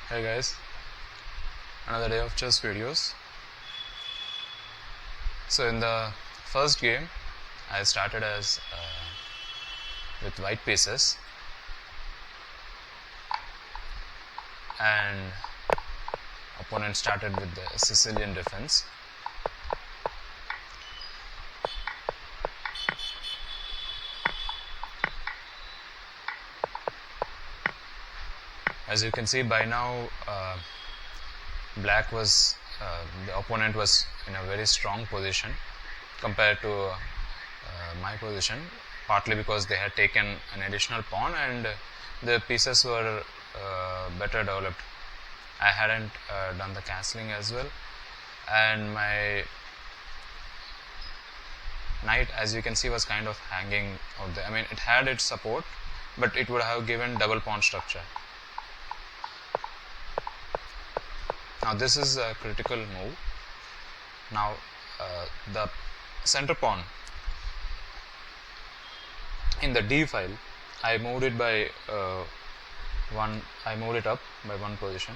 Hey guys, another day of chess videos. So in the first game, I started as with white pieces, and opponent started with the Sicilian defense. As you can see by now, the opponent was in a very strong position compared to my position, partly because they had taken an additional pawn and the pieces were better developed. I hadn't done the castling as well, and my knight, as you can see, was kind of hanging out there. I mean, it had its support, but it would have given double pawn structure. Now this is a critical move. Now the center pawn in the d file, I moved it by I moved it up by one position,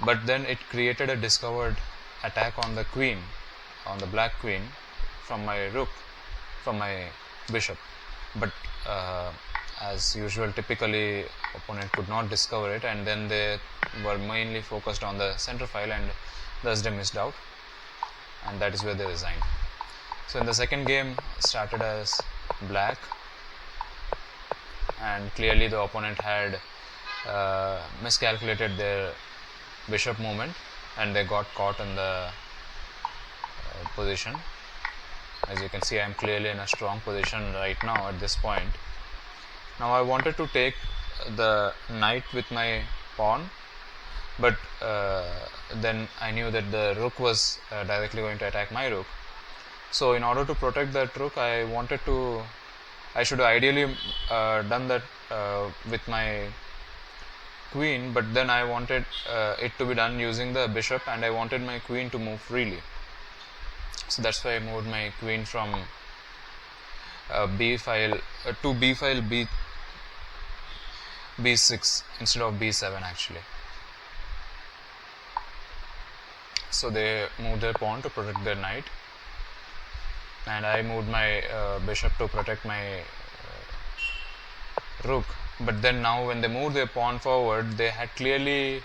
but then it created a discovered attack on the queen, on the black queen, from my rook, from my bishop. But as usual, typically opponent could not discover it, and then they were mainly focused on the center file, and thus they missed out, and that is where they resigned. So in the second game, started as black, and clearly the opponent had miscalculated their bishop movement, and they got caught in the position. As you can see, I am clearly in a strong position right now at this point. Now I wanted to take the knight with my pawn, but then I knew that the rook was directly going to attack my rook. So in order to protect that rook, I should have ideally done that with my queen, but then I wanted it to be done using the bishop, and I wanted my queen to move freely. So that's why I moved my queen from b file to b file b6 instead of b7 actually. So they moved their pawn to protect their knight, and I moved my bishop to protect my rook. But then now when they moved their pawn forward, they had clearly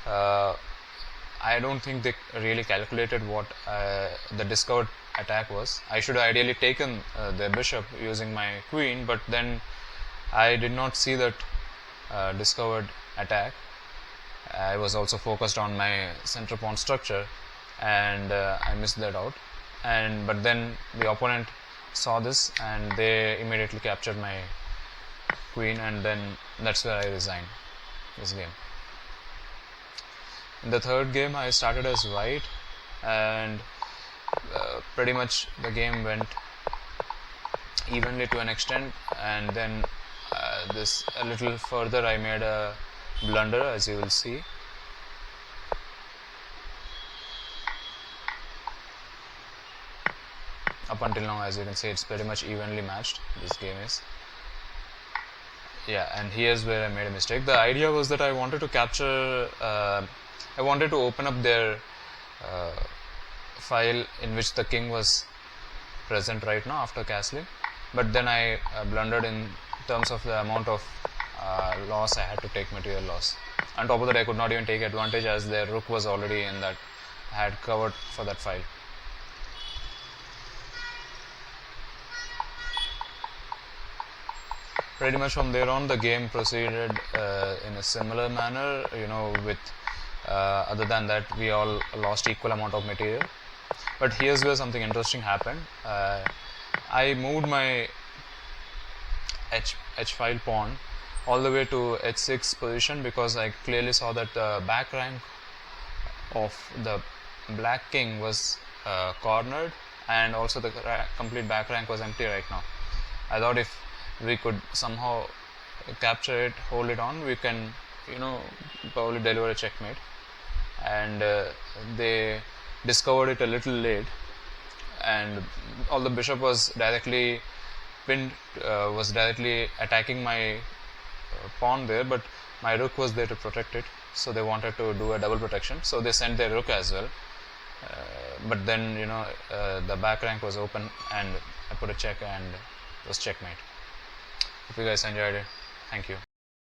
I don't think they really calculated what the discovered attack was. I should have ideally taken the bishop using my queen, but then I did not see that discovered attack. I was also focused on my center pawn structure, and I missed that out. But then the opponent saw this, and they immediately captured my queen, and then that's where I resigned this game. In the third game, I started as white, and pretty much the game went evenly to an extent, and then this a little further I made a blunder, as you will see. Up until now, as you can see, it's pretty much evenly matched. This game is. Yeah, and here's where I made a mistake. The idea was that I wanted to capture I wanted to open up their file in which the king was present right now after castling, but then I blundered in terms of the amount of loss I had to take, material loss. On top of that, I could not even take advantage as their rook was already in that, had covered for that file. Pretty much from there on, the game proceeded in a similar manner, with other than that, we all lost equal amount of material. But here's where something interesting happened. I moved my h file pawn all the way to h6 position because I clearly saw that the back rank of the black king was cornered, and also the complete back rank was empty right now. I thought if we could somehow capture it, hold it on, we can probably deliver a checkmate. And they discovered it a little late, and although bishop was directly pinned, was directly attacking my pawn there, but my rook was there to protect it. so they wanted to do a double protection, so they sent their rook as well. But then the back rank was open and I put a check and it was checkmate. Hope you guys enjoyed it. Thank you.